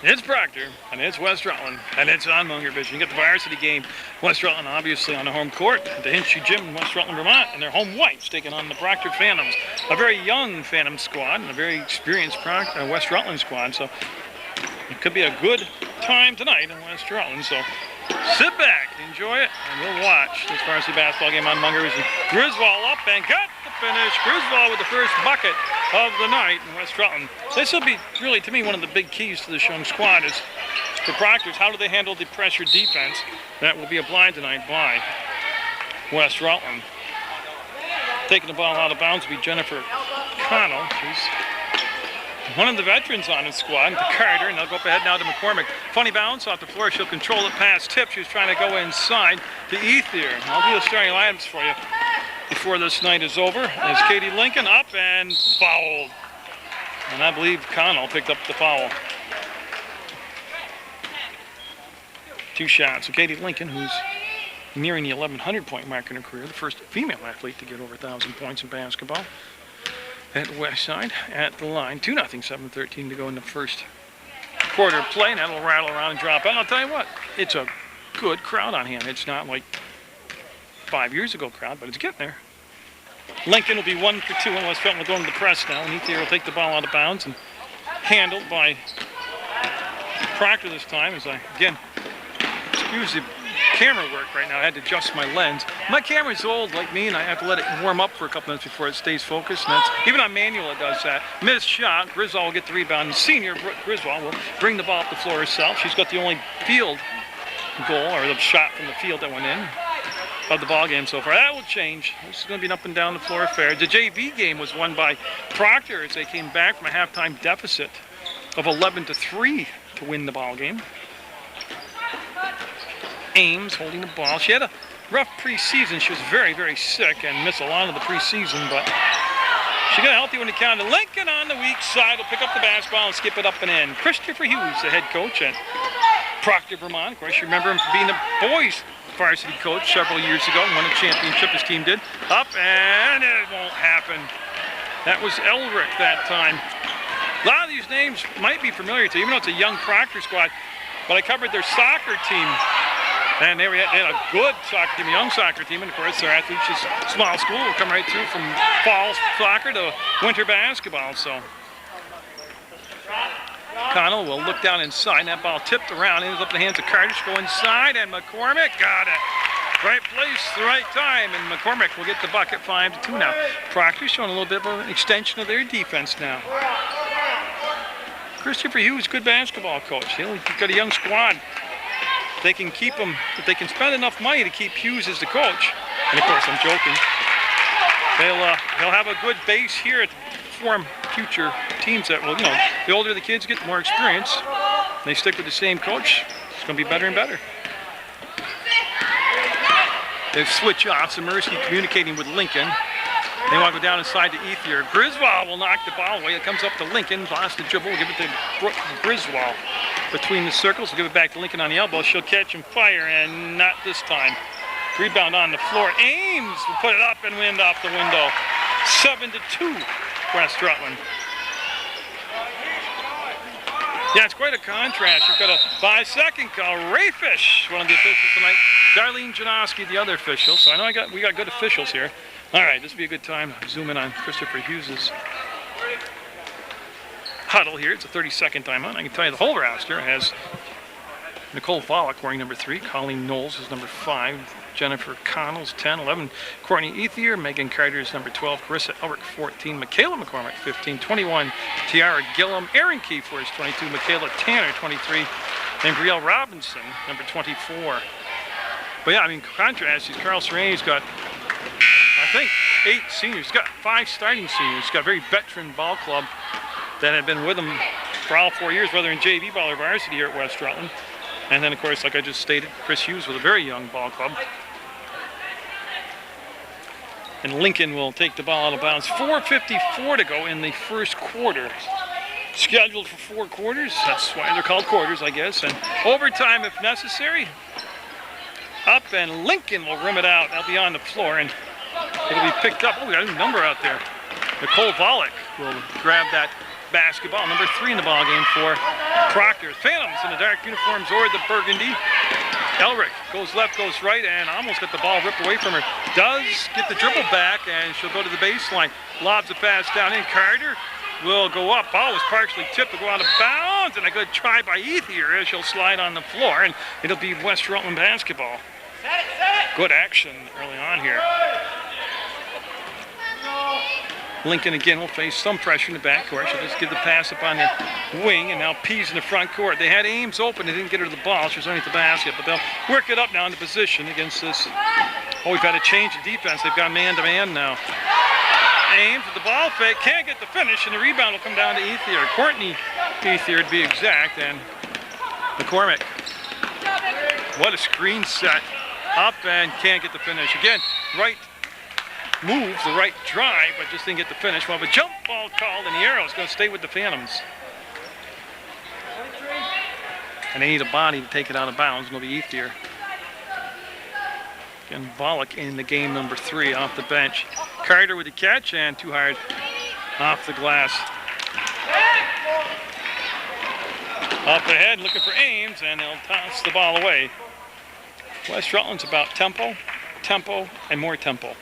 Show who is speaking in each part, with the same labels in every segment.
Speaker 1: It's Proctor, and it's West Rutland, and it's on Munger Vision. You get the Varsity game. West Rutland obviously on the home court at the Hinchy Gym in West Rutland, Vermont, and their home whites taking on the Proctor Phantoms. A very young Phantom squad and a very experienced West Rutland squad, so it could be a good time tonight in West Rutland. So sit back, enjoy it, and we'll watch this varsity basketball game on Munger Vision. Griswold up and got the finish. Griswold with the first bucket of the night in West Rutland. This will be really, to me, one of the big keys to this young squad is for Proctors, how do they handle the pressure defense that will be applied tonight by West Rutland. Taking the ball out of bounds will be Jennifer Connell. She's one of the veterans on the squad, to Carter, and they'll go up ahead now to McCormick. Funny bounce off the floor. She'll control it past Tip. She was trying to go inside to Ethier. I'll do the starting lineups for you before this night is over. As Katie Lincoln up and fouled. And I believe Connell picked up the foul. 2 shots. So Katie Lincoln, who's nearing the 1,100 point mark in her career, the first female athlete to get over 1,000 points in basketball at Westside at the line. 2-0, 7:13 to go in the first quarter of play. And that'll rattle around and drop out. And I'll tell you what, it's a good crowd on hand. It's not like 5 years ago crowd, but it's getting there. Lincoln will be 1 for 2, and West Rutland will go into the press now. And Ethier will take the ball out of bounds and handled by Proctor this time. As I, again, excuse the camera work right now. I had to adjust my lens. My camera's old like me, and I have to let it warm up for a couple minutes before it stays focused. And that's, even on manual it does that. Missed shot. Griswold will get the rebound. And senior Griswold will bring the ball up the floor herself. She's got the only field goal, or the shot from the field that went in, of the ball game so far. That will change. This is going to be an up and down the floor affair. The JV game was won by Proctor as they came back from a halftime deficit of 11-3 to win the ball game. Ames holding the ball. She had a rough preseason. She was very, very sick and missed a lot of the preseason, but she got healthy when it counted. Lincoln on the weak side will pick up the basketball and skip it up and in. Christopher Hughes, the head coach at Proctor, Vermont. Of course, you remember him being the boys' varsity coach several years ago and won a championship, his team did. Up, and it won't happen. That was Elric that time. A lot of these names might be familiar to you, even though it's a young Proctor squad, but I covered their soccer team. And they had a good soccer team, a young soccer team, and of course their athletes, just small school, will come right through from fall soccer to winter basketball. So Connell will look down inside, and that ball tipped around, ends up in the hands of Carter. Go inside, and McCormick got it. Right place, the right time, and McCormick will get the bucket. 5-2 now. Proctor's showing a little bit of an extension of their defense now. Christopher Hughes, good basketball coach. He's got a young squad. They can keep him, if they can spend enough money to keep Hughes as the coach, and of course I'm joking, they'll have a good base here to form future teams that will, the older the kids get, the more experience. They stick with the same coach, it's going to be better and better. They switch off, so Mercy communicating with Lincoln. They want to go down inside to Ethier. Griswold will knock the ball away. It comes up to Lincoln, lost the dribble, will give it to Griswold. Between the circles, we'll give it back to Lincoln on the elbow. She'll catch and fire, and not this time. Rebound on the floor. Ames will put it up and wind off the window. 7-2, West Rutland. Yeah, it's quite a contrast. You've got a 5-second call. Rayfish, one of the officials tonight. Darlene Janoski, the other official. So I know we got good officials here. All right, this will be a good time to zoom in on Christopher Hughes's huddle here. It's a 30-second timeout. I can tell you the whole roster has Nicole Volek wearing number 3, Colleen Knowles is number 5, Jennifer Connell's 10, 11, Courtney Ethier, Megan Carter is number 12, Carissa Elric 14, Michaela McCormick 15, 21, Tiara Gillum, Erin Kiefer is 22, Michaela Tanner 23, and Brielle Robinson number 24. But yeah, I mean, contrast is Carl Sereni's got, I think, 8 seniors. He's got 5 starting seniors. He's got a very veteran ball club that have been with him for all 4 years, whether in JV ball or varsity here at West Rutland. And then, of course, like I just stated, Chris Hughes with a very young ball club. And Lincoln will take the ball out of bounds. 4:54 to go in the first quarter. Scheduled for 4 quarters. That's why they're called quarters, I guess. And overtime if necessary. Up, and Lincoln will rim it out. They'll be on the floor, and it'll be picked up. Oh, we got a new number out there. Nicole Volek will grab that basketball. Number 3 in the ball game for Proctor. Phantoms in the dark uniforms or the burgundy. Elric goes left, goes right, and almost got the ball ripped away from her. Does get the dribble back, and she'll go to the baseline. Lobs a pass down in. Carter will go up. Ball was partially tipped to go out of bounds, and a good try by Ethier as she'll slide on the floor, and it'll be West Rutland basketball. Good action early on here. Lincoln again will face some pressure in the backcourt. She'll just give the pass up on the wing, and now Pease in the front court. They had Ames open. They didn't get her the ball. She was underneath the basket, but they'll work it up now into position against this. Oh, we've had a change in defense. They've got man-to-man now. Ames with the ball fake. Can't get the finish, and the rebound will come down to Ethier. Courtney Ethier, to be exact, and McCormick. What a screen set. Up and can't get the finish. Again, right move, the right drive, but just didn't get the finish. Well, a jump ball called, and the arrow is going to stay with the Phantoms. And they need a body to take it out of bounds. It'll be Ethier. Again, Volek in the game, number 3 off the bench. Carter with the catch, and too hard off the glass. Up ahead, looking for Ames, and they'll toss the ball away. West Rutland's about tempo, and more tempo.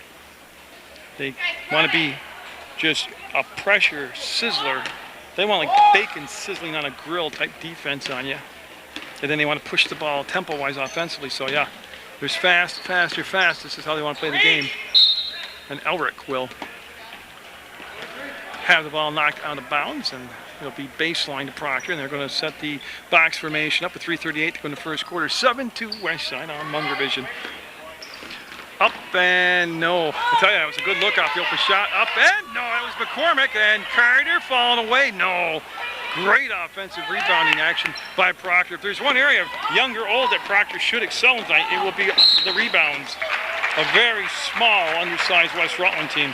Speaker 1: They want to be just a pressure sizzler. They want like bacon sizzling on a grill type defense on you. And then they want to push the ball tempo-wise offensively. So yeah, there's fast, faster, fast. This is how they want to play the game. And Elric will have the ball knocked out of bounds, and it'll be baseline to Proctor, and they're going to set the box formation up at 3:38 to go in the first quarter. 7-2 West Side on Munger Vision. Up and no. I tell you, that was a good look off the open shot. Up and no, that was McCormick, and Carter falling away. No. Great offensive rebounding action by Proctor. If there's one area, young or old, that Proctor should excel in tonight, it will be the rebounds. A very small, undersized West Rutland team.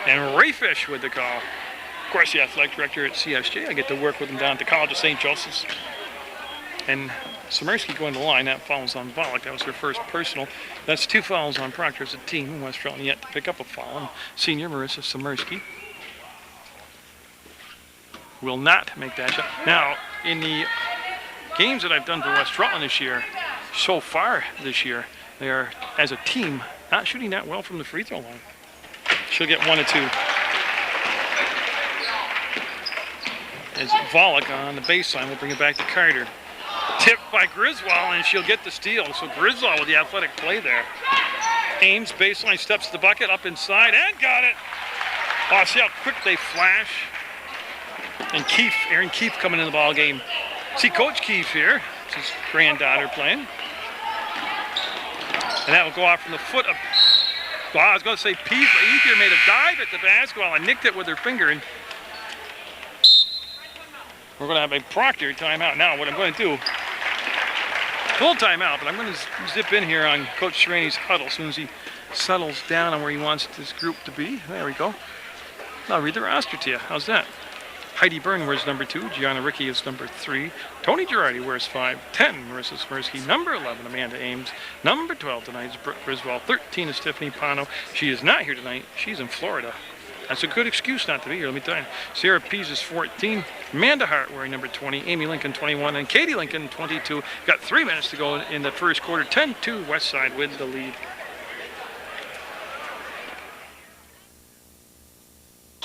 Speaker 1: And Rayfish with the call. Of course, the athletic director at CSJ. I get to work with him down at the College of St. Joseph's. And Samirsky going to the line. That fouls on Volek. That was her first personal. That's 2 fouls on Proctor as a team. West Rutland yet to pick up a foul. And senior Marissa Samirsky will not make that shot. Now, in the games that I've done for West Rutland this year, so far this year, they are, as a team, not shooting that well from the free throw line. She'll get 1 or 2. As Volek on the baseline will bring it back to Carter. Tipped by Griswold, and she'll get the steal. So Griswold with the athletic play there. Ames baseline, steps to the bucket, up inside, and got it. Oh, see how quick they flash. And Keefe, Aaron Keefe coming in the ball game. See Coach Keefe here. It's his granddaughter playing. And that will go off from the foot of, well, I was going to say Pease, but Ethier made a dive at the basketball and nicked it with her finger. And we're going to have a Proctor timeout. Now, what I'm going to do, full timeout, but I'm going to zip in here on Coach Serrani's huddle as soon as he settles down on where he wants this group to be. There we go. I'll read the roster to you. How's that? Heidi Byrne wears number 2. Gianna Ricky is number 3. Tony Girardi wears 5. 10, Marissa Samirsky. Number 11, Amanda Ames. Number 12 tonight is Brooke Griswold. 13 is Tiffany Pano. She is not here tonight. She's in Florida. That's a good excuse not to be here, let me tell you. Sarah Pease is 14. Amanda Hart wearing number 20. Amy Lincoln, 21. And Katie Lincoln, 22. Got 3 minutes to go in the first quarter. 10-2 West Side with the lead.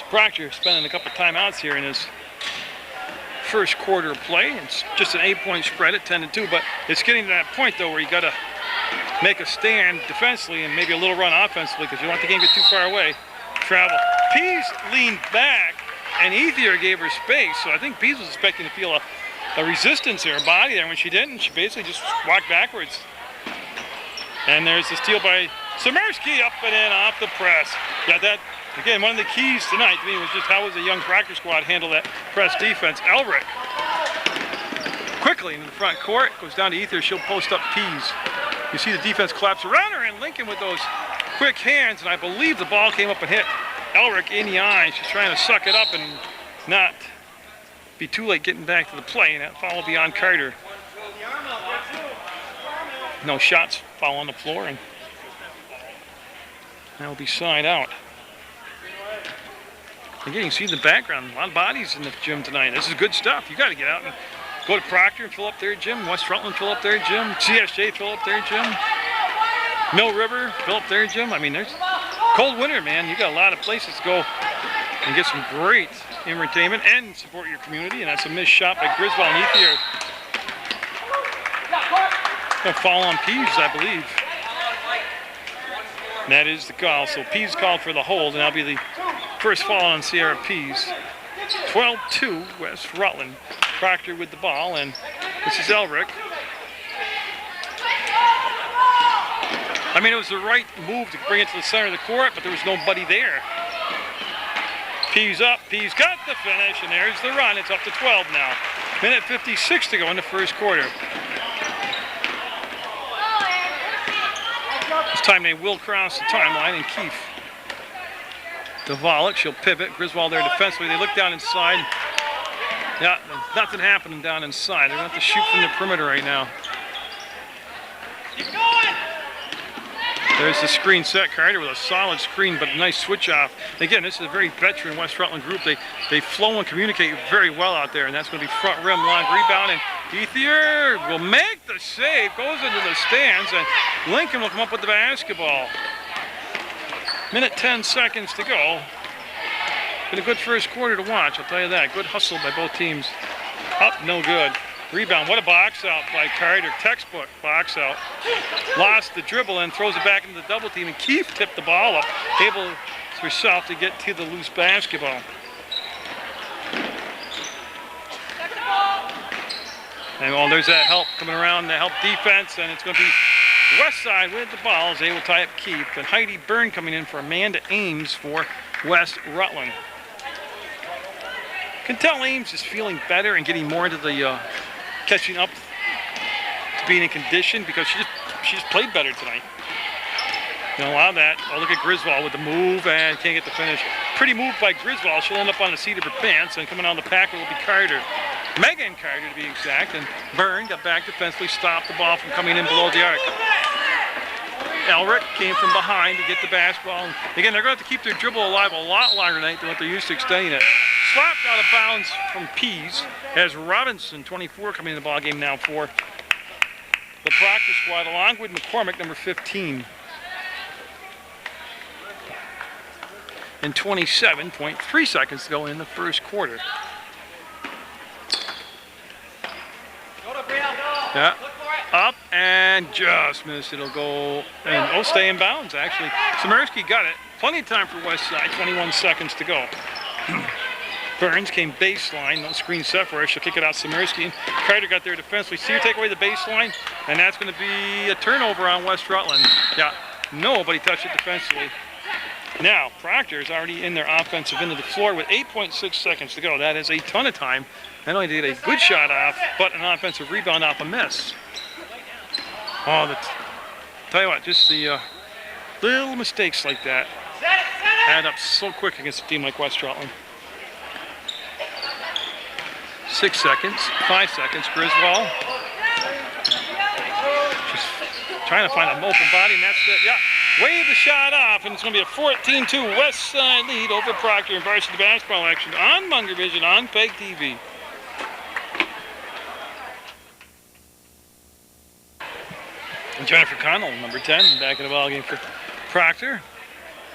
Speaker 1: Proctor spending a couple timeouts here in his first quarter of play. It's just an 8-point spread at 10-2, but it's getting to that point though where you got to make a stand defensively and maybe a little run offensively because you don't want the game to get too far away. Travel. Pease leaned back and Ethier gave her space, so I think Pease was expecting to feel a resistance in her body there. When she didn't, she basically just walked backwards. And there's the steal by Samirsky, up and in off the press. Got that. Again, one of the keys tonight to me was just how was the young Proctor squad handle that press defense. Elric quickly into the front court, goes down to Ethier, she'll post up Pease. You see the defense collapse around her, and Lincoln with those quick hands, and I believe the ball came up and hit Elric in the eye. She's trying to suck it up and not be too late getting back to the play, and that foul will be on Carter. No shots fall on the floor, and that will be signed out. Again, you see in the background, a lot of bodies in the gym tonight. This is good stuff. You got to get out and go to Proctor and fill up their gym. West Rutland, fill up their gym. CSJ, fill up their gym. Mill River, fill up their gym. I mean, there's cold winter, man. You got a lot of places to go and get some great entertainment and support your community. And that's a missed shot by Griswold and Ethier. Gonna fall on Peeves, I believe. And that is the call. So Peeves called for the hold, and that'll be the first fall on Sierra Peeves. 12-2 West Rutland. Proctor with the ball, and this is Elric. I mean, it was the right move to bring it to the center of the court, but there was nobody there. Peeves up, Peeves got the finish, and there's the run. It's up to 12 now. Minute 56 to go in the first quarter. This time they will cross the timeline, and Keefe. Dvorak, she'll pivot. Griswold there defensively. They look down inside. Yeah, nothing happening down inside. They're going to have to shoot from the perimeter right now. There's the screen set. Carter with a solid screen, but a nice switch off. Again, this is a very veteran West Rutland group. They flow and communicate very well out there, and that's going to be front rim, long rebound, and Ethier will make the save, goes into the stands, and Lincoln will come up with the basketball. Minute 10 seconds to go. Been a good first quarter to watch, I'll tell you that. Good hustle by both teams. Up, no good. Rebound, what a box out by Carter. Textbook box out. Lost the dribble and throws it back into the double team, and Keefe tipped the ball up, able herself to get to the loose basketball. And well, there's that help coming around, the help defense, and it's going to be West Side with the ball as they will tie up Keefe. And Heidi Byrne coming in for Amanda Ames for West Rutland. Can tell Ames is feeling better and getting more into the catching up to being in condition because she just played better tonight. You know, a lot of that. Oh, look at Griswold with the move and can't get the finish. Pretty move by Griswold. She'll end up on the seat of her pants, and coming on the pack will be Carter. Megan Carter to be exact, and Byrne got back defensively, stopped the ball from coming in below the arc. Elric came from behind to get the basketball. And again, they're going to have to keep their dribble alive a lot longer tonight than what they're used to extending it. Slapped out of bounds from Pease as Robinson, 24, coming in the ball game now for the Proctor squad, along with McCormick, number 15. And 27.3 seconds to go in the first quarter. Yeah, up and just missed. It'll go and stay in bounds actually. Samirsky got it. Plenty of time for West Side. 21 seconds to go. Burns came baseline. No screen set for her. She'll kick it out. Samirsky. Carter got there defensively. See her take away the baseline, and that's going to be a turnover on West Rutland. Yeah, nobody touched it defensively. Now Proctor is already in their offensive end of the floor with 8.6 seconds to go. That is a ton of time. Not only did they get a good shot off, but an offensive rebound off a miss. Oh, tell you what, just the little mistakes like that add up so quick against a team like West Rutland. 6 seconds, 5 seconds, Griswold. Just trying to find an open body, and that's it. Yeah, wave the shot off, and it's going to be a 14-2 West Side lead over Proctor in varsity basketball action on Munger Vision on PEGTV. And Jennifer Connell, number 10, back in the ballgame for Proctor.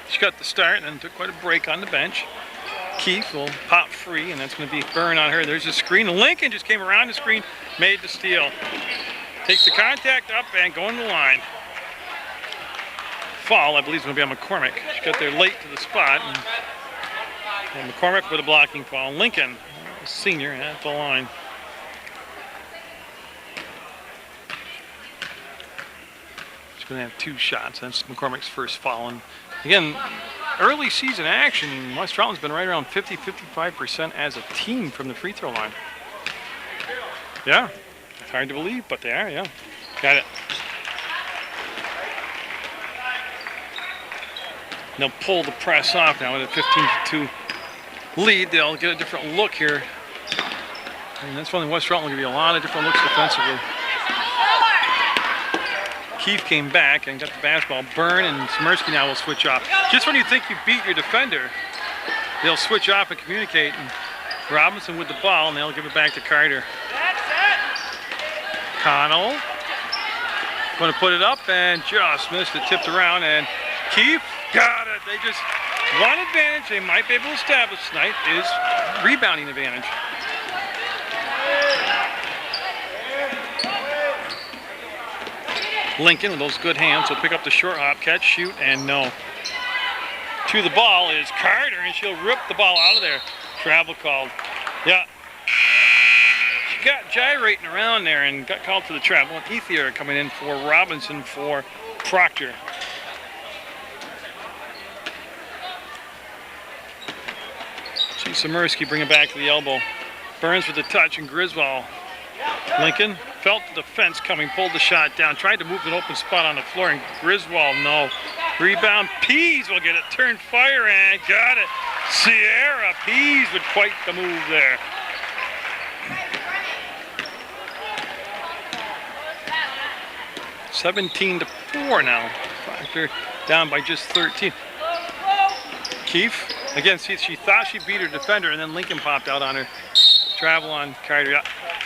Speaker 1: She got the start and then took quite a break on the bench. Keefe will pop free, and that's going to be Byrne on her. There's the screen. Lincoln just came around the screen, made the steal. Takes the contact up and going to the line. Foul, I believe, is going to be on McCormick. She got there late to the spot. And McCormick with a blocking foul. Lincoln, senior, at the line. Going to have 2 shots. That's McCormick's first foul. And again, early season action, West Rutland's been right around 50-55% as a team from the free throw line. Yeah, it's hard to believe, but they are, yeah. Got it. They'll pull the press off now with a 15-2 lead. They'll get a different look here. And that's when West Rutland will give you a lot of different looks defensively. Keefe came back and got the basketball. Byrne and Samirsky now will switch off. Just when you think you beat your defender, they'll switch off and communicate. And Robinson with the ball, and they'll give it back to Carter. Connell going to put it up and just missed it, tipped around, and Keefe got it. They just, one advantage they might be able to establish tonight is rebounding advantage. Lincoln with those good hands will pick up the short hop, catch, shoot, and no. To the ball is Carter, and she'll rip the ball out of there. Travel called. Yeah. She got gyrating around there and got called for the travel. And Ethier coming in for Robinson for Proctor. Samursky bring it back to the elbow. Burns with the touch, and Griswold. Lincoln felt the defense coming, pulled the shot down, tried to move an open spot on the floor, and Griswold, no. Rebound, Pease will get it, turned fire, and got it. Sierra Pease with quite the move there. (17-4) now. Proctor down by just 13. Keefe, again, see, she thought she beat her defender, and then Lincoln popped out on her. Travel on Carter.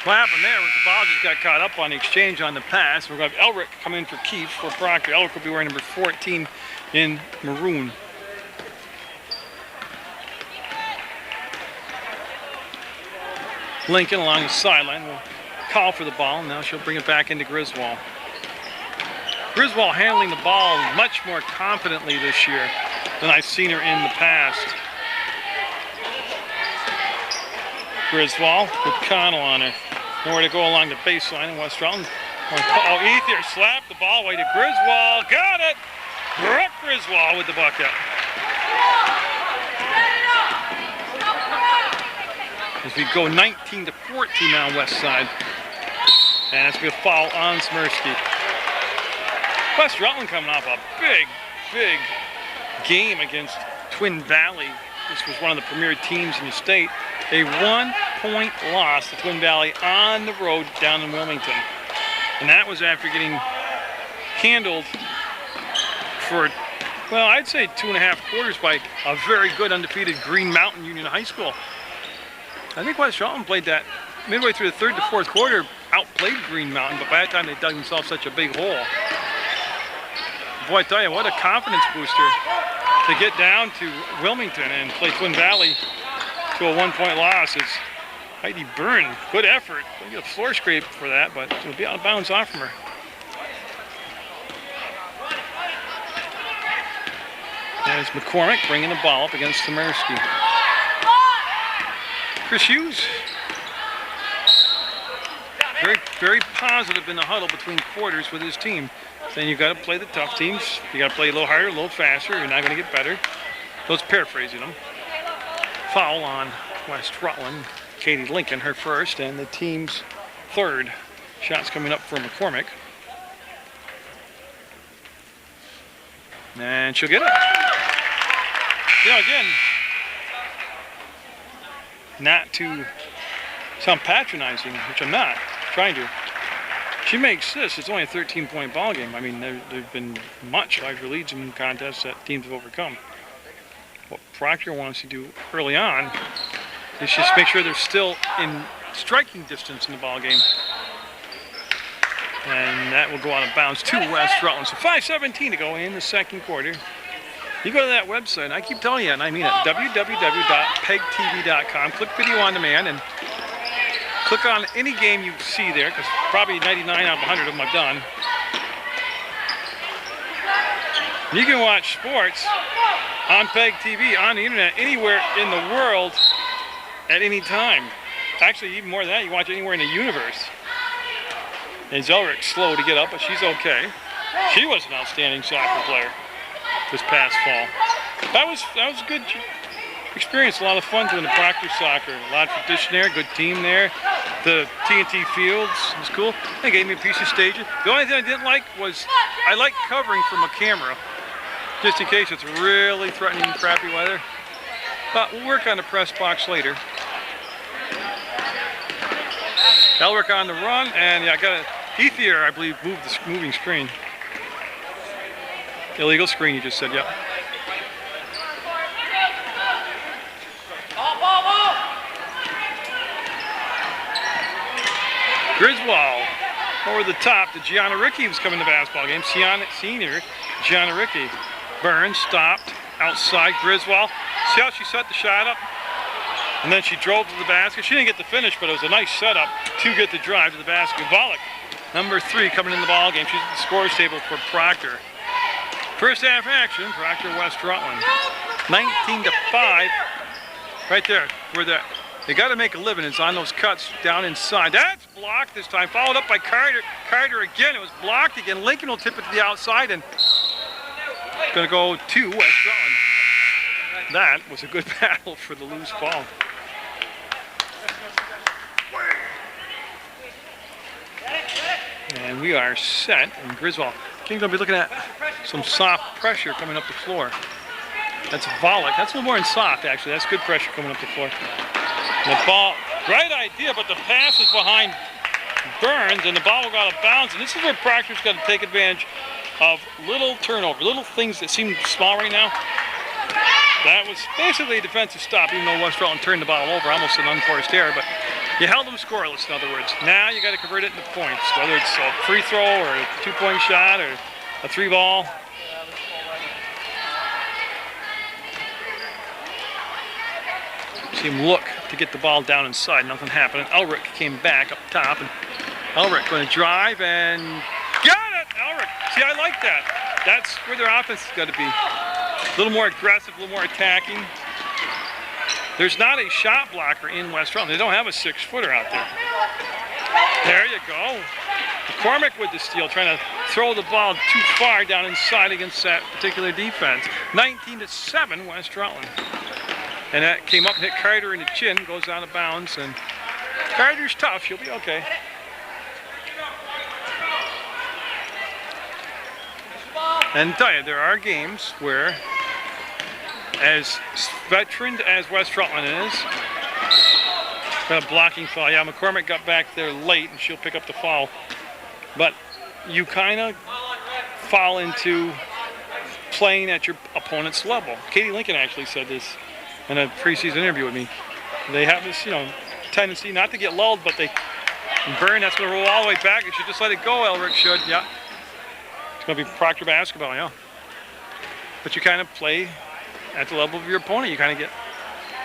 Speaker 1: What happened there was the ball just got caught up on the exchange on the pass. We're going to have Elric come in for Keefe for Proctor. Elric will be wearing number 14 in maroon. Lincoln along the sideline will call for the ball. Now she'll bring it back into Griswold. Griswold handling the ball much more confidently this year than I've seen her in the past. Griswold with Connell on her. Nowhere to go along the baseline in West Rutland. Oh, Ethier slapped the ball away to Griswold. Got it! Brooke Griswold with the bucket. As we go 19-14 now West side. And it's going to be a foul on Smirsky. West Rutland coming off a big game against Twin Valley. This was one of the premier teams in the state. A 1-point loss to Twin Valley on the road down in Wilmington. And that was after getting handled for, well, I'd say 2.5 quarters by a very good undefeated Green Mountain Union High School. I think West Rutland played that midway through the third to fourth quarter, outplayed Green Mountain, but by that time they dug themselves such a big hole. Boy, I tell you, what a confidence booster to get down to Wilmington and play Twin Valley to a 1-point loss. It's Heidi Byrne, good effort. We'll get a floor scrape for that, but it'll be out of bounds off from her. There's McCormick bringing the ball up against Samirsky. Chris Hughes, very positive in the huddle between quarters with his team. Saying you've got to play the tough teams. You got to play a little harder, a little faster. You're not going to get better. Those paraphrasing them. Foul on West Rutland. Katie Lincoln, her first, and the team's third. Shots coming up for McCormick. And she'll get it. You know, again, not to sound patronizing, which I'm not trying to. She makes this, it's only a 13-point ball game. I mean, there've been much larger leads in contests that teams have overcome. What Proctor wants to do early on is just make sure they're still in striking distance in the ball game. And that will go out of bounds to West Rutland. So 5:17 to go in the second quarter. You go to that website, and I keep telling you, and I mean it, www.PEGTV.com. Click video on demand and click on any game you see there, because probably 99 out of 100 of them I've done. You can watch sports on PEGTV, on the internet, anywhere in the world, at any time. Actually, even more than that, you watch it anywhere in the universe. And Zelrick's slow to get up, but she's okay. She was an outstanding soccer player this past fall. That was a good experience, a lot of fun doing the Proctor soccer. A lot of tradition there, good team there. The TNT fields was cool. They gave me a piece of stage. The only thing I didn't like was I like covering from a camera, just in case it's really threatening crappy weather. But we'll work on the press box later. Elric on the run, and yeah, I got Ethier, I believe, moved the moving screen. Illegal screen, you just said, yep. Griswold over the top to Gianna Ricky, who's coming to the basketball game. Senior Gianna Ricky. Burns stopped outside Griswold. See how she set the shot up? And then she drove to the basket. She didn't get the finish, but it was a nice setup to get the drive to the basket. Volek, number 3, coming in the ball game. She's at the scores table for Proctor. First half action, Proctor West Rutland. 19-5. Right there, where they got to make a living. It's on those cuts down inside. That's blocked this time. Followed up by Carter. Carter again. It was blocked again. Lincoln will tip it to the outside and going to go to West Rutland. That was a good battle for the loose ball. And we are set. And Griswold, King's going to be looking at some soft pressure coming up the floor. That's Volek. That's a little more than soft, actually. That's good pressure coming up the floor. The ball, right idea, but the pass is behind Burns, and the ball will go out of bounds. And this is where Proctor's got to take advantage of little turnover, little things that seem small right now. That was basically a defensive stop, even though West Rutland turned the ball over, almost an unforced error. But you held them scoreless, in other words. Now you got to convert it into points, whether it's a free throw or a 2-point shot or a 3-ball. See him look to get the ball down inside. Nothing happened. Elric came back up top, and Elric going to drive and got it. Elric. See, I like that. That's where their offense has got to be. A little more aggressive, a little more attacking. There's not a shot blocker in West Rutland. They don't have a 6-footer out there. There you go. McCormick with the steal, trying to throw the ball too far down inside against that particular defense. 19-7, West Rutland. And that came up and hit Carter in the chin, goes out of bounds, and Carter's tough, she'll be okay. And I tell you, there are games where, as veteran as West Rutland is, got a blocking foul. Yeah, McCormick got back there late, and she'll pick up the foul. But you kind of fall into playing at your opponent's level. Katie Lincoln actually said this in a preseason interview with me. They have this, tendency not to get lulled, but they burn. That's going to roll all the way back. You should just let it go, Elric should. Yeah. It's going to be Proctor basketball, yeah. But you kind of play at the level of your opponent. You kind of get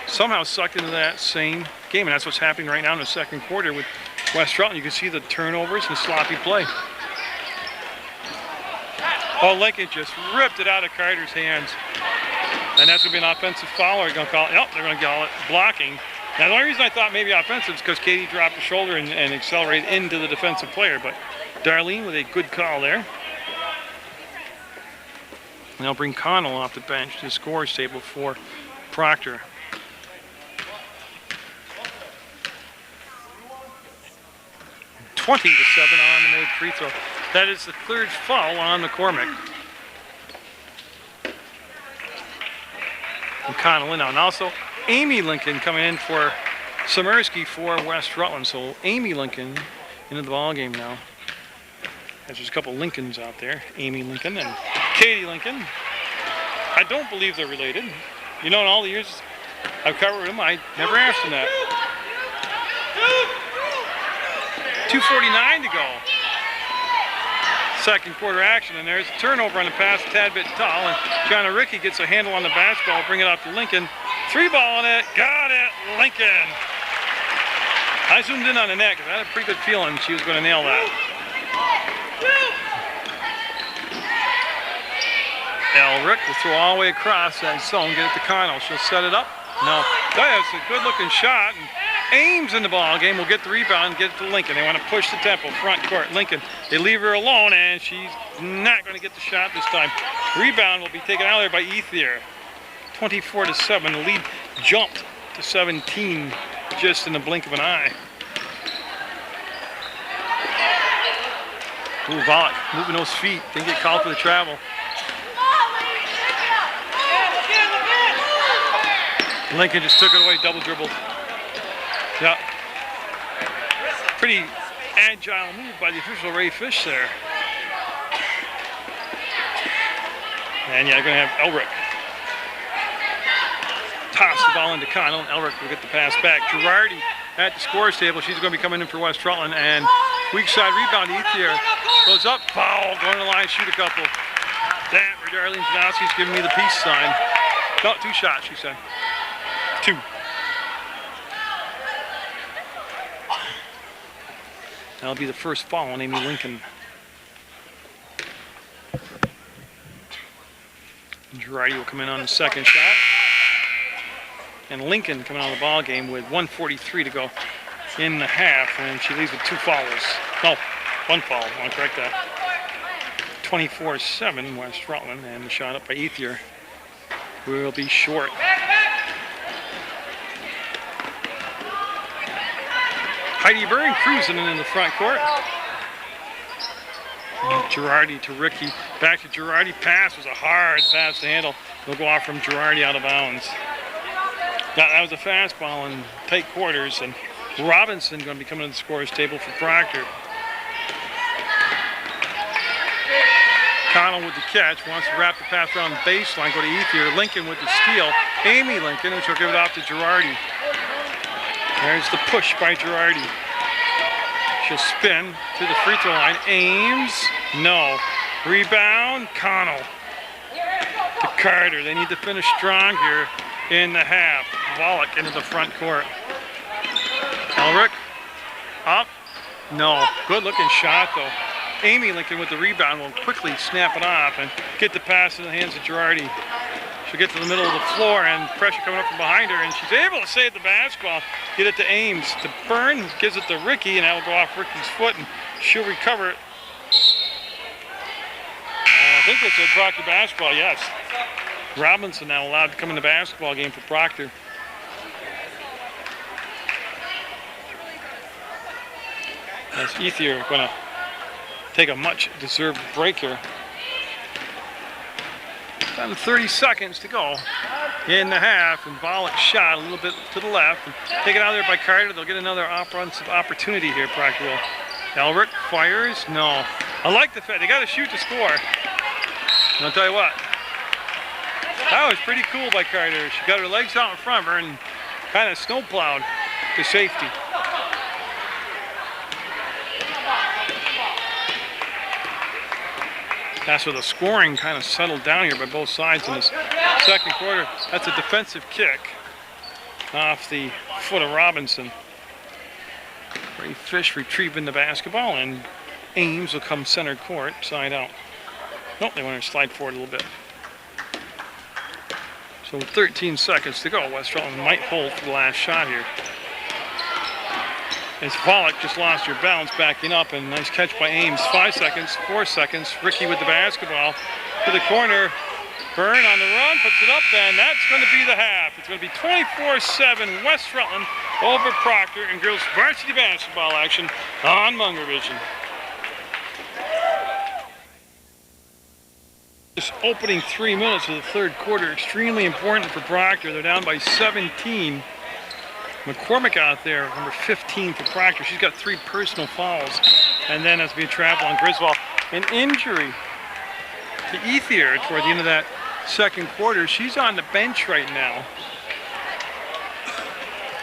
Speaker 1: somehow sucked into that same game, and that's what's happening right now in the second quarter with West Rutland. You can see the turnovers and sloppy play. Oh, Lincoln just ripped it out of Carter's hands. And that's going to be an offensive foul, or going to call it, they're going to call it blocking. Now, the only reason I thought maybe offensive is because Katie dropped the shoulder and accelerated into the defensive player. But Darlene with a good call there. And they'll bring Connell off the bench to the scores table for Proctor. (20-7) on the made free throw. That is the third foul on McCormick. And Connell in now. And also Amy Lincoln coming in for Samersky for West Rutland. So Amy Lincoln into the ball game now. There's a couple Lincolns out there. Amy Lincoln and Katie Lincoln. I don't believe they're related. In all the years I've covered them, I never asked them that. 2:49 to go. Second quarter action, and there's a turnover on the pass, a tad bit tall, and Gianna Ricky gets a handle on the basketball, bring it up to Lincoln. 3-ball on it, got it, Lincoln. I zoomed in on the net because I had a pretty good feeling she was going to nail that. Elric will throw all the way across that zone, get it to Connell. She'll set it up. No, that's a good-looking shot. And Ames in the ball game will get the rebound and get it to Lincoln. They want to push the tempo, front court. Lincoln, they leave her alone, and she's not going to get the shot this time. Rebound will be taken out of there by Ethier. 24-7. The lead jumped to 17 just in the blink of an eye. Ooh, Volek moving those feet. Didn't get called for the travel. Lincoln just took it away, double dribbled. Yeah. Pretty agile move by the official Ray Fish there. And yeah, they're going to have Elric toss the ball into Connell, and Elric will get the pass back. Girardi at the scores table. She's going to be coming in for West Rutland. And weak side rebound, Ethier goes up, foul, going to the line, shoot a couple. That for Darlene Janowski's giving me the peace sign. No, 2 shots, she said. 2. That'll be the first foul on Amy Lincoln. Girardi will come in on the second shot. And Lincoln coming out of the ball game with 1:43 to go in the half, and she leaves with 2 fouls. No, 1 foul. I want to correct that. 24-7 West Rutland, and the shot up by Ethier will be short. Heidi Byrne cruising in the front court. Girardi to Ricky. Back to Girardi. Pass was a hard pass to handle. It'll go off from Girardi out of bounds. That was a fastball in tight quarters, and Robinson going to be coming to the scorer's table for Proctor. Connell with the catch. Wants to wrap the pass around the baseline. Go to Ethier. Lincoln with the steal. Amy Lincoln, and she'll give it off to Girardi. There's the push by Girardi. She'll spin to the free throw line. Ames, no. Rebound, Connell. To Carter. They need to finish strong here in the half. Wallach into the front court. Elric, up, no. Good looking shot though. Amy Lincoln with the rebound will quickly snap it off and get the pass in the hands of Girardi. She'll get to the middle of the floor, and pressure coming up from behind her, and she's able to save the basketball. Get it to Ames. To Byrne, gives it to Ricky, and that will go off Ricky's foot, and she'll recover it. I think it's a Proctor basketball, yes. Robinson now allowed to come in the basketball game for Proctor. As Ethier going to take a much-deserved break here. Down to 30 seconds to go in the half, and Bollock shot a little bit to the left. And taken out there by Carter. They'll get another offensive opportunity here, Proctor will. Elric fires. No. I like the fact they got to shoot to score. And I'll tell you what. That was pretty cool by Carter. She got her legs out in front of her and kind of snowplowed to safety. That's where the scoring kind of settled down here by both sides in this second quarter. That's a defensive kick off the foot of Robinson. Ray Fish retrieving the basketball, and Ames will come center court, side out. Nope, they want to slide forward a little bit. So 13 seconds to go. West Rutland might hold for the last shot here. As Pollock just lost her balance backing up, and nice catch by Ames. 5 seconds, 4 seconds. Ricky with the basketball to the corner. Byrne on the run, puts it up, and that's going to be the half. It's going to be 24-7 West Rutland over Proctor in girls varsity basketball action on Munger Vision. This opening 3 minutes of the third quarter, extremely important for Proctor. They're down by 17. McCormick out there, number 15 for Proctor. She's got 3 personal fouls. And then as we travel on Griswold, an injury to Ethier toward the end of that second quarter. She's on the bench right now.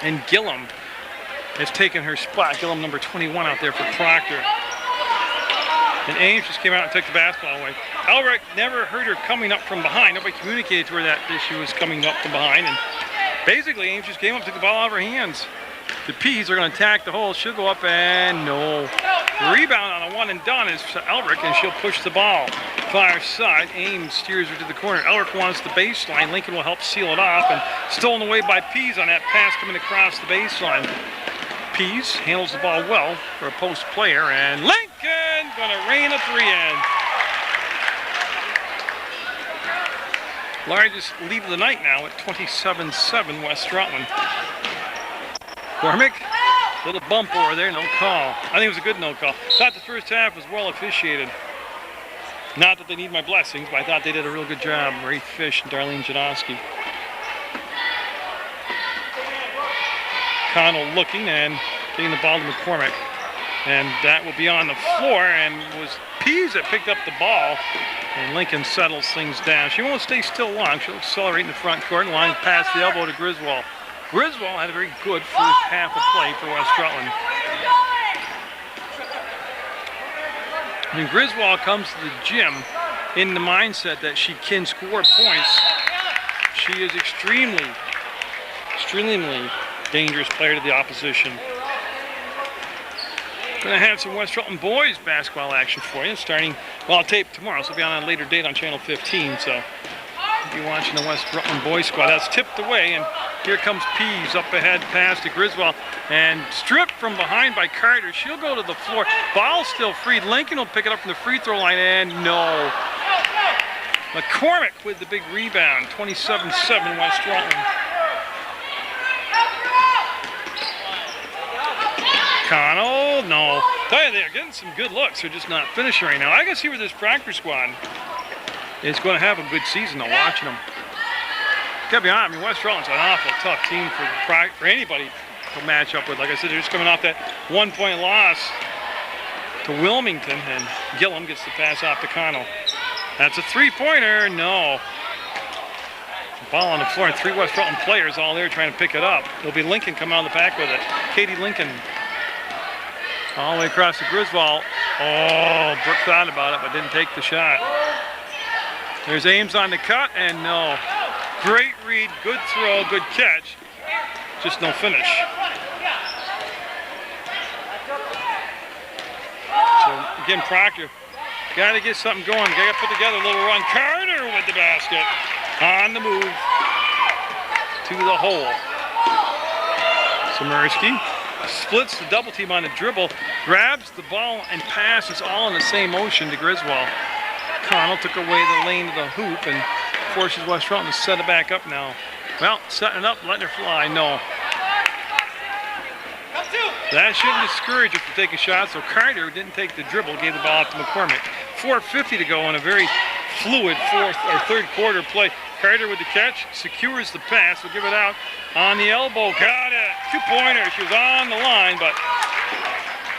Speaker 1: And Gillum has taken her spot. Gillum, number 21 out there for Proctor. And Ames just came out and took the basketball away. Elric never heard her coming up from behind. Nobody communicated to her that she was coming up from behind. And basically, Ames just came up, took the ball out of her hands. The Peas are going to attack the hole. She'll go up, and no. Rebound on a one and done is Elric, and she'll push the ball. Far side, Ames steers her to the corner. Elric wants the baseline. Lincoln will help seal it off, and stolen away by Peas on that pass coming across the baseline. Peas handles the ball well for a post player, and Lincoln going to rain a 3 in. Largest lead of the night now at 27-7 West Rutland. Cormick, little bump over there, no call. I think it was a good no call. Thought the first half was well officiated. Not that they need my blessings, but I thought they did a real good job. Ray Fish and Darlene Janowski. Connell looking and getting the ball to McCormick. And that will be on the floor, and it was Pease that picked up the ball. And Lincoln settles things down. She won't stay still long. She'll accelerate in the front court and line past the elbow to Griswold. Griswold had a very good first half of play for West Rutland. When Griswold comes to the gym in the mindset that she can score points, she is extremely dangerous player to the opposition. Going to have some West Rutland boys basketball action for you, starting, well, I'll tape tomorrow, so it'll be on a later date on Channel 15, so you'll be watching the West Rutland boys squad. That's tipped away, and here comes Pease up ahead, pass to Griswold, and stripped from behind by Carter. She'll go to the floor. Ball still free. Lincoln will pick it up from the free throw line, and no. McCormick with the big rebound, 27-7 West Rutland. Connell, no. Tell you, they're getting some good looks. They're just not finishing right now. I can see where this Proctor squad is going to have a good season, though, watching them. Gotta be honest, I mean, West Rutland's an awful tough team for anybody to match up with. Like I said, they're just coming off that 1-point loss to Wilmington, and Gillum gets the pass off to Connell. That's a three-pointer, no. Ball on the floor, and three West Rutland players all there trying to pick it up. It'll be Lincoln coming out of the back with it. Katie Lincoln all the way across the Griswold. Oh, Brooke thought about it, but didn't take the shot. There's Ames on the cut, and no. Great read, good throw, good catch. Just no finish. So, again, Proctor, got to get something going. Got to put together a little run. Carter with the basket. On the move to the hole. Samirsky splits the double team on the dribble, grabs the ball and passes all in the same motion to Griswold. Connell took away the lane to the hoop and forces West Rutland to set it back up now. Well, setting it up, letting her fly, no. That shouldn't discourage her from taking shots, so Carter didn't take the dribble, gave the ball up to McCormick. 4:50 to go in a very fluid third quarter play. Carter with the catch, secures the pass, will give it out on the elbow, got it, two-pointer. She was on the line, but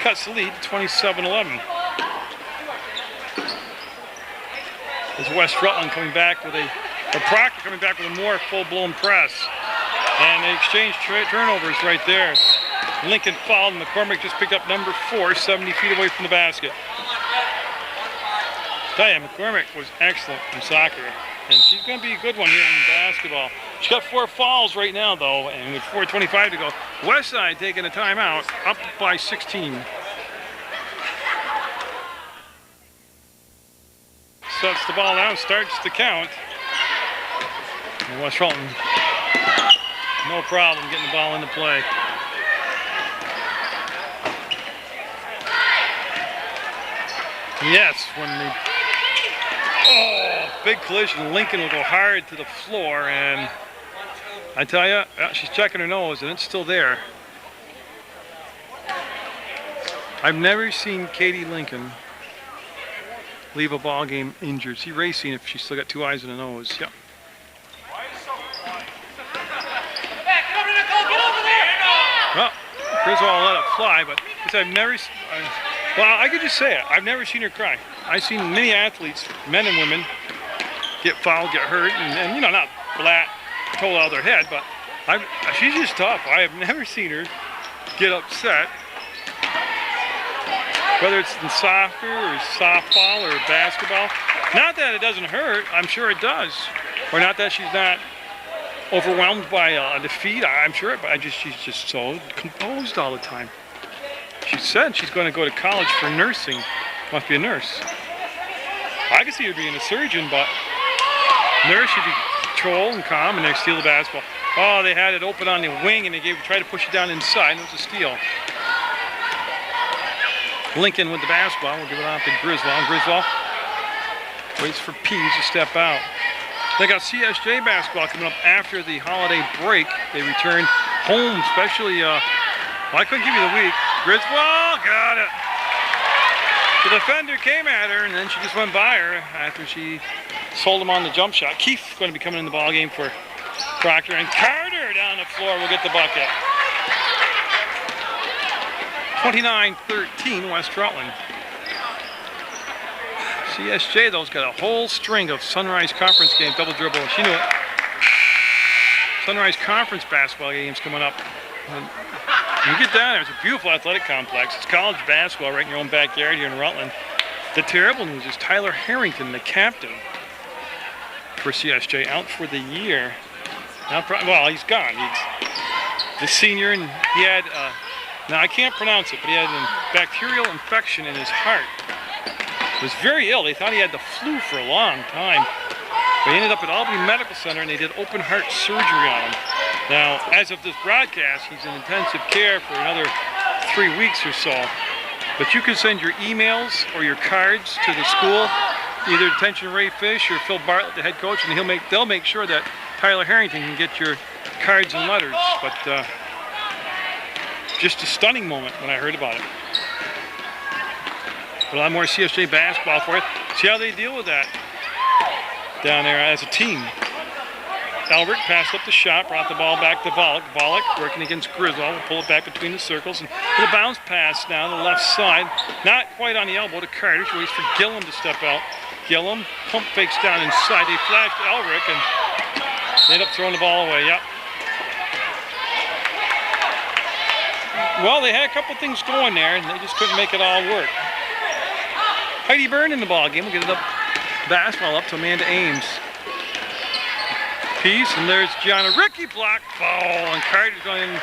Speaker 1: cuts the lead, 27-11. As West Rutland coming back with Proctor coming back with a more full-blown press. And they exchange turnovers right there. Lincoln fouled, and McCormick just picked up number 4, 70 feet away from the basket. Tell you, McCormick was excellent in soccer, and she's going to be a good one here in basketball. She's got 4 fouls right now, though, and with 4:25 to go. Westside taking a timeout, up by 16. Sets the ball down, starts to count. And West Rutland, no problem getting the ball into play. Yes, when the big collision, Lincoln will go hard to the floor, and I tell you, she's checking her nose, and it's still there. I've never seen Katie Lincoln leave a ball game injured. See Racing if she's still got 2 eyes and a nose. Yep. Well, Griswold let it fly, but I've never. Well, I could just say it. I've never seen her cry. I've seen many athletes, men and women, get fouled, get hurt, and you know, not flat, total out of their head, but she's just tough. I have never seen her get upset, whether it's in soccer or softball or basketball. Not that it doesn't hurt, I'm sure it does. Or not that she's not overwhelmed by a defeat, I'm sure, but she's just so composed all the time. She said she's going to go to college for nursing. Must be a nurse. I could see her being a surgeon, but nurse should be controlled and calm, and they steal the basketball. Oh, they had it open on the wing, and they tried to push it down inside, and it was a steal. Lincoln with the basketball. We'll give it off to Griswold. Griswold waits for Pease to step out. They got CSJ basketball coming up after the holiday break. They return home, especially, well, I couldn't give you the week. Griswold got it. The defender came at her, and then she just went by her after she sold him on the jump shot. Keefe going to be coming in the ball game for Proctor, and Carter down the floor will get the bucket. 29-13 West Rutland. CSJ, though, has got a whole string of Sunrise Conference games, double dribble, and she knew it. Sunrise Conference basketball games coming up. And you get down there, it's a beautiful athletic complex. It's college basketball right in your own backyard here in Rutland. The terrible news is Tyler Harrington, the captain for CSJ, out for the year. Well, he's gone. He's the senior, and he had, now I can't pronounce it, but he had a bacterial infection in his heart. He was very ill. They thought he had the flu for a long time. But he ended up at Albany Medical Center, and they did open heart surgery on him. Now, as of this broadcast, he's in intensive care for another 3 weeks or so. But you can send your emails or your cards to the school, either Attention Ray Fish or Phil Bartlett, the head coach, and they'll make sure that Tyler Harrington can get your cards and letters. But just a stunning moment when I heard about it. A lot more CSJ basketball for it. See how they deal with that down there as a team. Albert passed up the shot, brought the ball back to Volek. Volek working against Griswold, will pull it back between the circles, and the bounce pass now to the left side. Not quite on the elbow to Carter. She waits for Gillum to step out. Gillum pump fakes down inside. They flashed Elric, and they end up throwing the ball away. Yep. Well, they had a couple things going there, and they just couldn't make it all work. Heidi Byrne in the ball game. We'll get it up, basketball up to Amanda Ames. Piece, and there's Gianna Ricky block ball, and Carter's going in.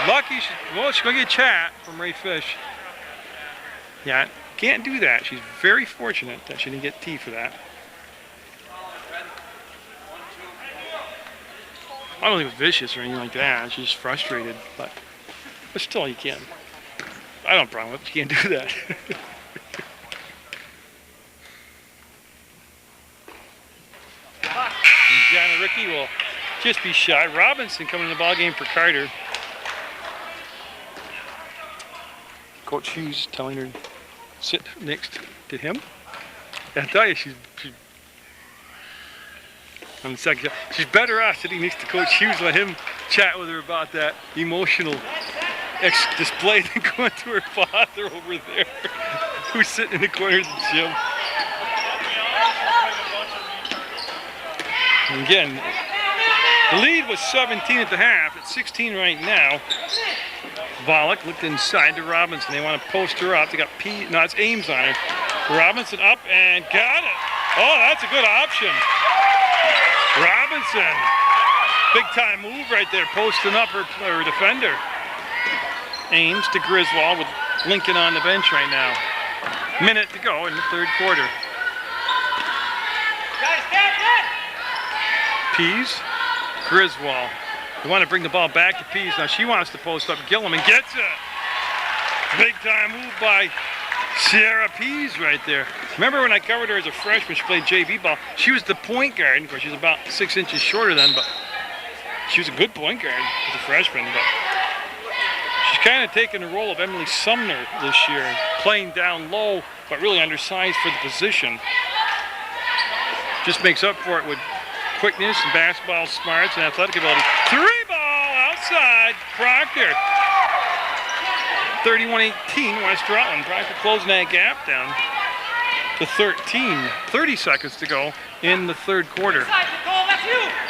Speaker 1: Lucky, she's going to get a chat from Ray Fish. Yeah, can't do that. She's very fortunate that she didn't get tea for that. I don't think it was vicious or anything like that. She's just frustrated, but still, you can't. I don't have a problem with it. You can't do that. Gianna Ricky will just be shot. Robinson coming in the ball game for Carter. Coach Hughes telling her to sit next to him. I tell you, she's on the second shot. She's better off sitting next to Coach Hughes and let him chat with her about that emotional display than going to her father over there, who's sitting in the corner of the gym. And again, the lead was 17 at the half. It's 16 right now. Volek looked inside to Robinson. They want to post her up. They got it's Ames on her. Robinson up and got it. Oh, that's a good option. Robinson. Big time move right there, posting up her defender. Ames to Griswold with Lincoln on the bench right now. Minute to go in the third quarter. Pease, Griswold. They want to bring the ball back to Pease. Now she wants to post up Gillum and gets it. Big time move by Sierra Pease right there. Remember when I covered her as a freshman, she played JV ball. She was the point guard. Of course, she was about 6 inches shorter then, but she was a good point guard as a freshman. But she's kind of taken the role of Emily Sumner this year, playing down low, but really undersized for the position. Just makes up for it with quickness and basketball smarts and athletic ability. 3-ball outside, Proctor. 31-18, West Rutland. Proctor closing that gap down to 13. 30 seconds to go in the third quarter.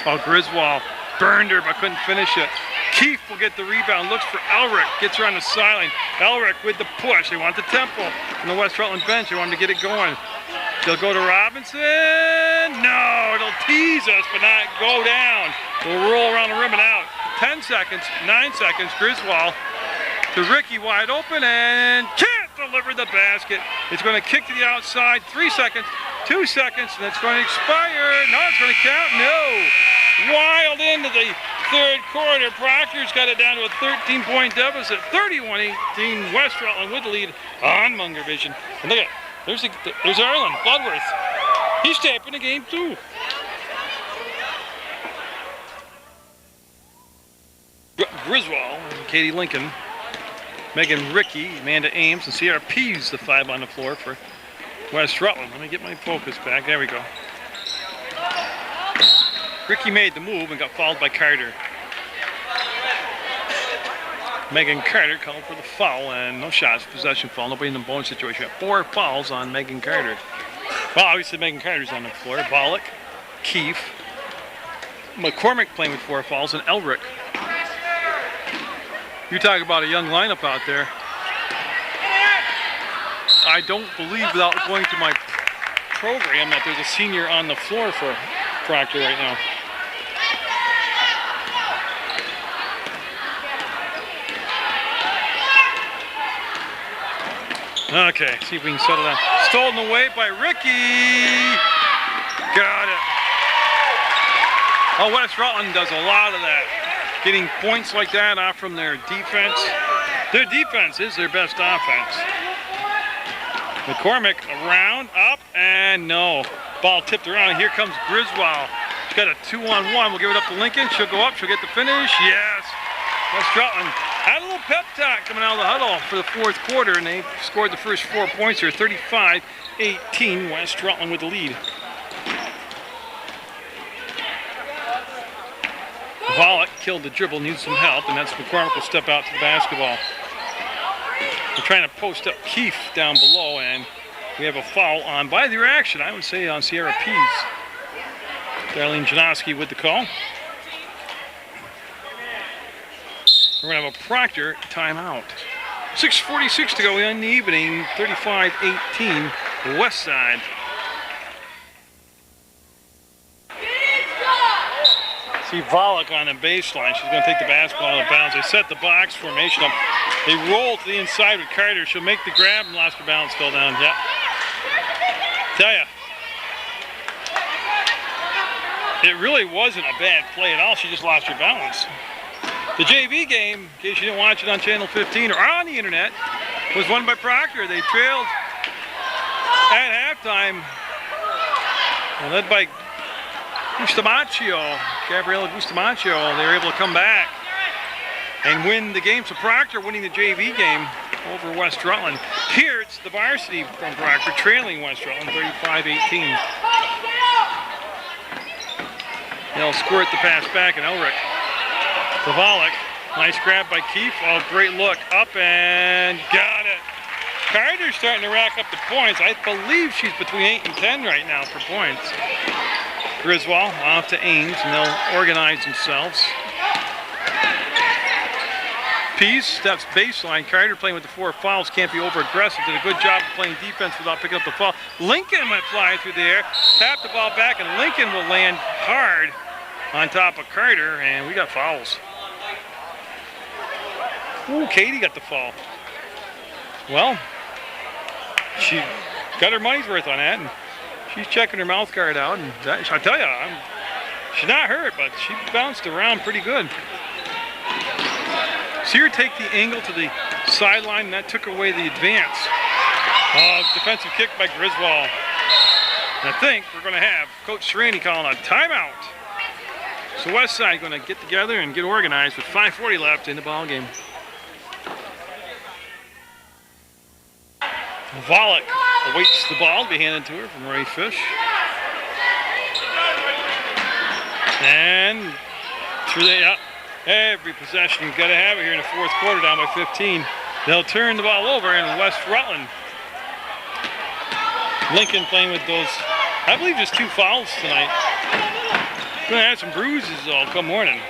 Speaker 1: Oh, Griswold burned her but couldn't finish it. Keefe will get the rebound, looks for Elric, gets her on the sideline. Elric with the push. They want the tempo on the West Rutland bench. They wanted to get it going. They'll go to Robinson. No, it'll tease us, but not go down. They'll roll around the rim and out. 10 seconds, 9 seconds. Griswold to Ricky, wide open, and can't deliver the basket. It's going to kick to the outside. 3 seconds, 2 seconds, and it's going to expire. No, it's going to count. No. Wild into the third quarter. Proctor's got it down to a 13-point deficit. 31-18. West Rutland with the lead on Munger Vision. And look at it. There's Erlen Bloodworth. He's taping the game too. Griswold, Katie Lincoln, Megan Ricky, Amanda Ames, and Sierra Pease, the 5 on the floor for West Rutland. Let me get my focus back. There we go. Ricky made the move and got fouled by Carter. Megan Carter called for the foul, and no shots, possession foul, nobody in the bonus situation. 4 fouls on Megan Carter. Well, obviously Megan Carter's on the floor. Volek, Keefe, McCormick playing with 4 fouls, and Elric. You talk about a young lineup out there. I don't believe, without going to my program, that there's a senior on the floor for Proctor right now. Okay, see if we can settle down. Stolen away by Ricky. Got it. Oh, West Rutland does a lot of that. Getting points like that off from their defense. Their defense is their best offense. McCormick around, up, and no. Ball tipped around. Here comes Griswold. She's got a 2-on-1. We'll give it up to Lincoln. She'll go up. She'll get the finish. Yes. West Rutland had a little pep talk coming out of the huddle for the 4th quarter, and they scored the first 4 points here. 35-18. West Rutland with the lead. Volek killed the dribble, needs some help, and that's McCormick will step out to the basketball. They're trying to post up Keefe down below, and we have a foul on, by the reaction, I would say, on Sierra Pease. Darlene Janoski with the call. We're going to have a Proctor timeout. 6:46 to go in the evening, 35-18, West Side. See Volek on the baseline. She's going to take the basketball out of bounds. They set the box formation up. They roll to the inside with Carter. She'll make the grab and lost her balance, fell down. Yeah. Tell ya. It really wasn't a bad play at all. She just lost her balance. The JV game, in case you didn't watch it on Channel 15 or on the internet, was won by Proctor. They trailed at halftime, led by Bustamaccio, Gabriela Bustamaccio. They were able to come back and win the game. So Proctor winning the JV game over West Rutland. Here it's the Varsity from Proctor trailing West Rutland 35-18. They'll squirt the pass back, and Elric. Volek, nice grab by Keefe. Oh, great look. Up and got it. Carter's starting to rack up the points. I believe she's between 8 and 10 right now for points. Griswold off to Ames, and they'll organize themselves. Pease steps baseline. Carter playing with the 4 fouls, can't be over-aggressive. Did a good job of playing defense without picking up the foul. Lincoln went flying through the air, tapped the ball back, and Lincoln will land hard on top of Carter, and we got fouls. Ooh, Katie got the foul. Well, she got her money's worth on that, and she's checking her mouth guard out, and that, I tell you, she's not hurt, but she bounced around pretty good. See her take the angle to the sideline, and that took away the advance. Defensive kick by Griswold. And I think we're going to have Coach Serrani calling a timeout. So West Side going to get together and get organized with 5:40 left in the ball game. Volek awaits the ball to be handed to her from Ray Fish. And through the, every possession, you've got to have it here in the 4th quarter, down by 15. They'll turn the ball over in West Rutland. Lincoln playing with those, I believe, just 2 fouls tonight. Going to have some bruises all come morning.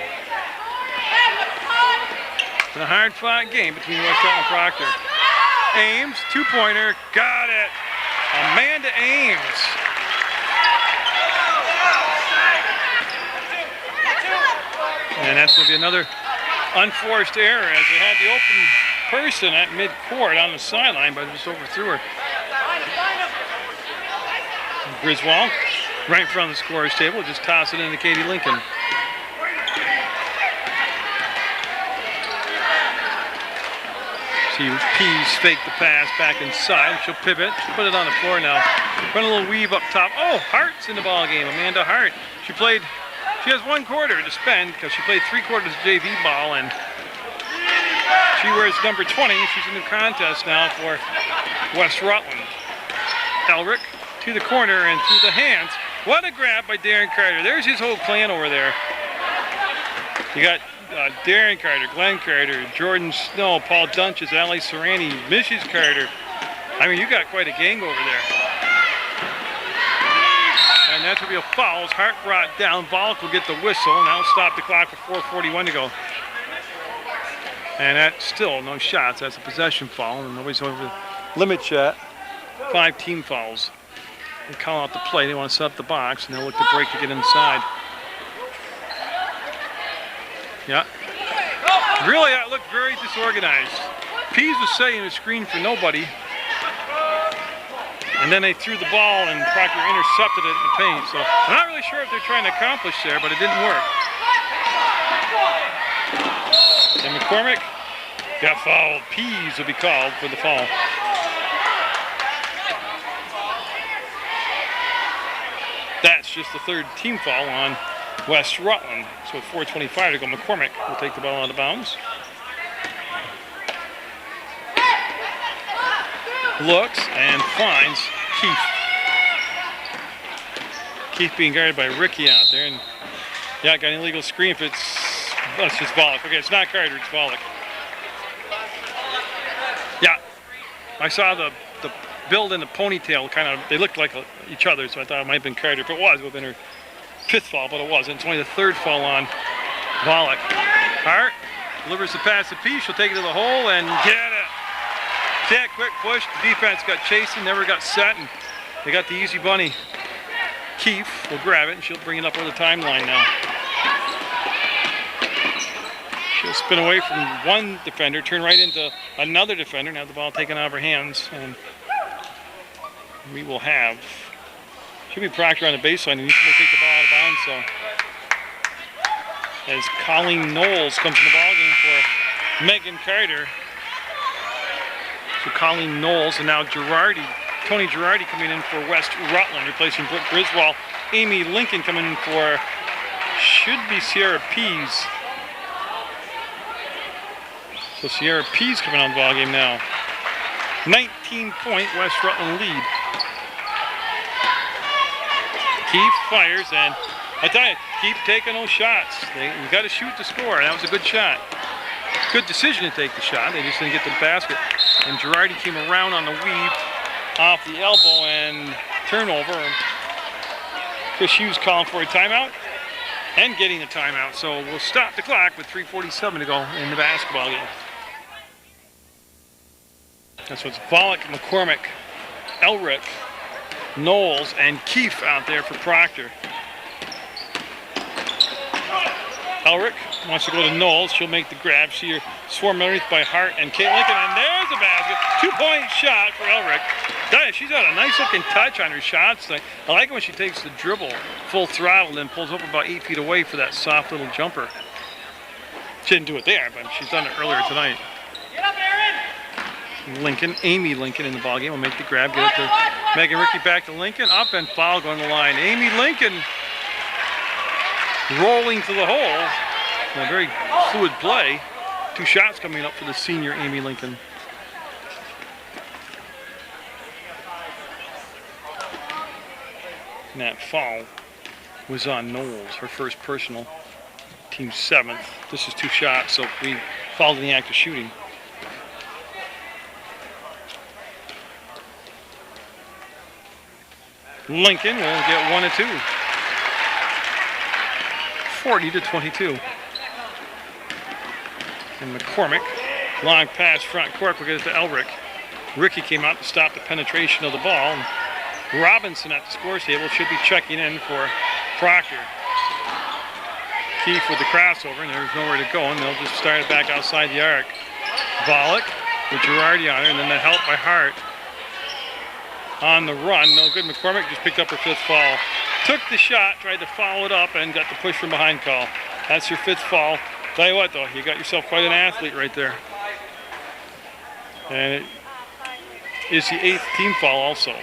Speaker 1: It's a hard-fought game between West Rutland and Proctor. Ames, 2-pointer, got it. Amanda Ames. And that's going to be another unforced error, as they had the open person at mid-court on the sideline, but just overthrew her. Griswold, right in front of the scorer's table, just toss it into Katie Lincoln. See Pease fake the pass back inside. She'll pivot. She'll put it on the floor now. Run a little weave up top. Oh, Hart's in the ball game. Amanda Hart. She has 1 quarter to spend because she played 3 quarters of JV ball, and she wears number 20. She's in the contest now for West Rutland. Elric to the corner and through the hands. What a grab by Darren Carter. There's his whole clan over there. You got Darren Carter, Glenn Carter, Jordan Snow, Paul Dunches, Ali Serrani, Mrs. Carter. I mean, you got quite a gang over there. And and that's going to be a foul. As Hart brought down, Volk will get the whistle, and that'll stop the clock with 4:41 to go. And that's still no shots. That's a possession foul, and nobody's over the limit yet. 5 team fouls. They call out the play. They want to set up the box, and they'll look to break to get inside. Yeah. Really, that looked very disorganized. Pease was setting a screen for nobody. And then they threw the ball, and Proctor intercepted it in the paint. So I'm not really sure what they're trying to accomplish there, but it didn't work. And McCormick got fouled. Pease will be called for the foul. That's just the 3rd team foul on West Rutland. So with 4:25 to go, McCormick will take the ball out of bounds. Looks and finds Keefe. Keefe being guarded by Ricky out there. And yeah, got an illegal screen if it's just Volk. Okay, it's not Carter, it's Volk. Yeah, I saw the build and the ponytail kind of, they looked like each other, so I thought it might have been Carter. If it was, it would have been her 5th foul, but it wasn't. It's only the 3rd foul on Volk. Hart delivers the pass to Pease. She'll take it to the hole and get it. See that quick push? The defense got chasing, never got set, and they got the easy bunny. Keefe will grab it, and she'll bring it up over the timeline now. She'll spin away from one defender, turn right into another defender, and have the ball taken out of her hands. And we will have, should be Proctor on the baseline, and he's going to take the ball out of bounds. So as Colleen Knowles comes in the ballgame for Megan Carter. So Colleen Knowles, and now Tony Girardi coming in for West Rutland, replacing Brooke Griswold. Amy Lincoln coming in for, should be Sierra Pease. So Sierra Pease coming on the ballgame now. 19-point West Rutland lead. Keefe fires, and I tell you, keep taking those shots. You got to shoot to score. That was a good shot. Good decision to take the shot. They just didn't get the basket. And Girardi came around on the weave off the elbow and turnover. Chris Hughes calling for a timeout and getting a timeout. So we'll stop the clock with 3:47 to go in the basketball game. That's what's Volk, McCormick, Elric, Knowles, and Keefe out there for Proctor. Elric wants to go to Knowles. She'll make the grab. See her swarmed underneath by Hart and Kate Lincoln. And there's a basket. 2-point shot for Elric. She's got a nice looking touch on her shots. I like it when she takes the dribble full throttle and pulls up about 8 feet away for that soft little jumper. She didn't do it there, but she's done it earlier tonight.
Speaker 2: Get up, Aaron!
Speaker 1: Lincoln, Amy Lincoln in the ballgame will make the grab. Get it to Megan Ricky, back to Lincoln. Up and foul going to the line. Amy Lincoln rolling to the hole. A very fluid play. 2 shots coming up for the senior Amy Lincoln. And that foul was on Knowles, her first personal, team 7th. This is 2 shots, so we fouled in the act of shooting. Lincoln will get 1 of 2. 40-22. And McCormick, long pass front court, will get it to Elric. Ricky came out to stop the penetration of the ball. And Robinson at the scores table should be checking in for Proctor. Keefe with the crossover, and there's nowhere to go, and they'll just start it back outside the arc. Volk with Girardi on her, and then the help by Hart. On the run, no good. McCormick just picked up her 5th foul. Took the shot, tried to foul it up, and got the push from behind call. That's your 5th foul. Tell you what, though, you got yourself quite an athlete right there. And it is the 8th team foul also.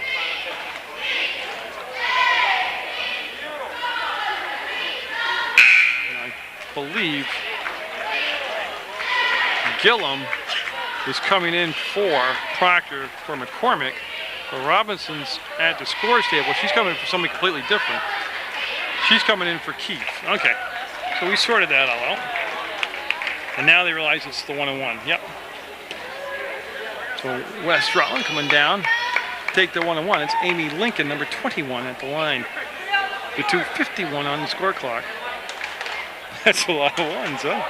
Speaker 1: And I believe Gillum is coming in for Proctor for McCormick. But Robinson's at the scores table. She's coming in for something completely different. She's coming in for Keefe. Okay, so we sorted that all out. And now they realize it's the 1-on-1. Yep. So West Rutland coming down. Take the 1-on-1. It's Amy Lincoln, number 21 at the line. The 2:51 on the score clock. That's a lot of ones, huh?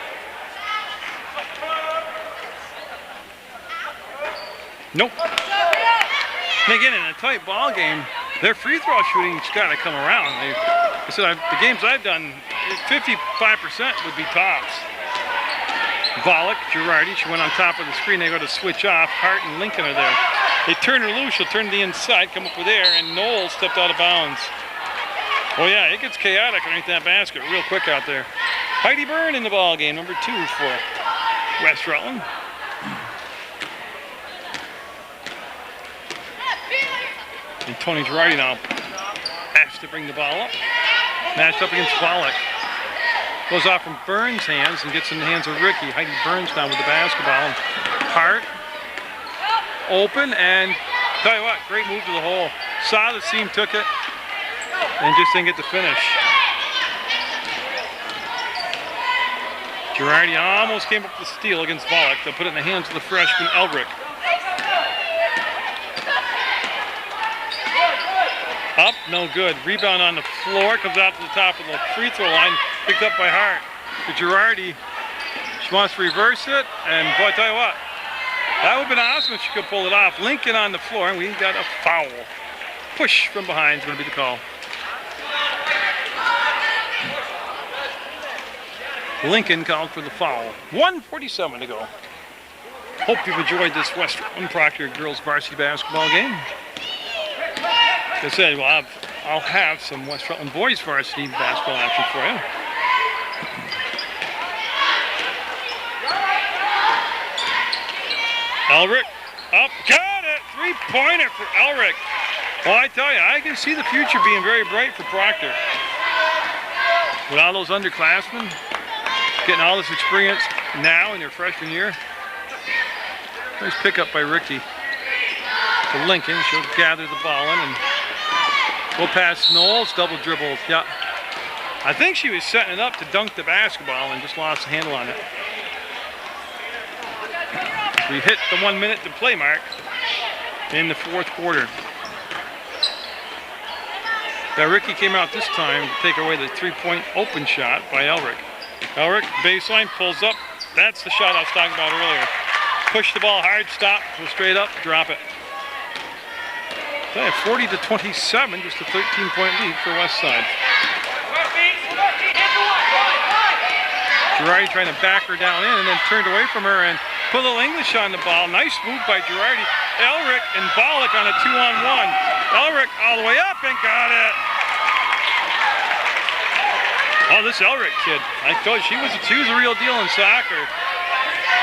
Speaker 1: Nope. And again, in a tight ball game, their free throw shooting's got to come around. The games I've done, 55% would be tops. Volek, Girardi, she went on top of the screen. They go to switch off. Hart and Lincoln are there. They turn her loose. She'll turn to the inside, come up with air, and Knowles stepped out of bounds. Oh yeah, it gets chaotic underneath that basket real quick out there. Heidi Byrne in the ball game, number 2 for West Rutland. And Tony Girardi now has to bring the ball up. Matched up against Volek. Goes off from Burns' hands and gets in the hands of Ricky. Heidi Burns now with the basketball. Hart open, and tell you what, great move to the hole. Saw the seam, took it, and just didn't get the finish. Girardi almost came up with the steal against Volek. They'll put it in the hands of the freshman Elric. Up, no good. Rebound on the floor, comes out to the top of the free throw line, picked up by Hart. To Girardi, she wants to reverse it, and boy, I tell you what, that would have been awesome if she could pull it off. Lincoln on the floor, and we got a foul. Push from behind is going to be the call. Lincoln called for the foul. 1:47 to go. Hope you've enjoyed this West Rutland Proctor girls varsity basketball game. Like I said, well, I'll have some West Rutland boys varsity basketball action for you. Elric up, got it! 3-pointer for Elric. Well, I tell you, I can see the future being very bright for Proctor. With all those underclassmen getting all this experience now in their freshman year. Nice pickup by Ricky. To Lincoln, she'll gather the ball in and go past Knowles, double dribble. Yeah, I think she was setting it up to dunk the basketball and just lost the handle on it. We hit the 1 minute to play mark in the fourth quarter. Now Ricky came out this time to take away the 3-point open shot by Elric. Elric, baseline, pulls up. That's the shot I was talking about earlier. Push the ball hard, stop, go straight up, drop it. 40-27, just a 13-point lead for Westside. Girardi trying to back her down in and then turned away from her and put a little English on the ball. Nice move by Girardi. Elric and Volek on a 2-on-1. Elric all the way up and got it. Oh, this Elric kid, I told you, she was a real deal in soccer.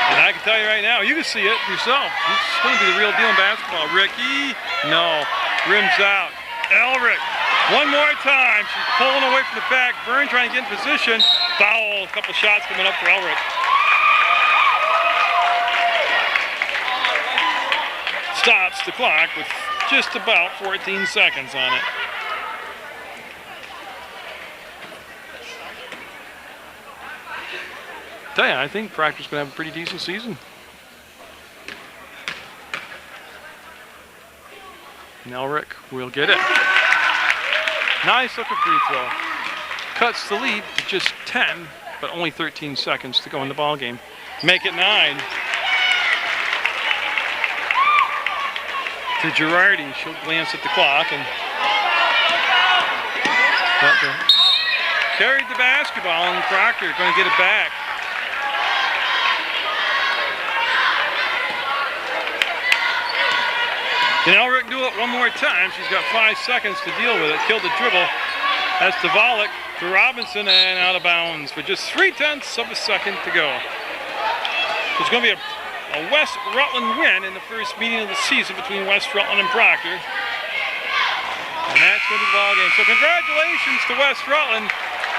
Speaker 1: And I can tell you right now, you can see it yourself. She's going to be the real deal in basketball. Ricky, no, rims out. Elric, one more time. She's pulling away from the back. Byrne trying to get in position. Foul, a couple shots coming up for Elric. Stops the clock with just about 14 seconds on it. Tell you, I think Proctor's going to have a pretty decent season. And Elric will get it. Nice looking free throw. Cuts the lead to just 10, but only 13 seconds to go in the ball game. Make it 9. To Girardi, she'll glance at the clock and carried the basketball, and Proctor going to get it back. Can Elric do it one more time? She's got 5 seconds to deal with it. Killed the dribble. That's to Volek, to Robinson, and out of bounds with just 0.3 of a second to go. It's going to be a West Rutland win in the first meeting of the season between West Rutland and Proctor. And that's going to be the ball game. So congratulations to West Rutland.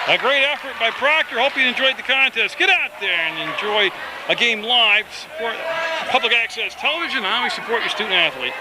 Speaker 1: A great effort by Proctor. Hope you enjoyed the contest. Get out there and enjoy a game live. Support public access television. Always support your student athlete.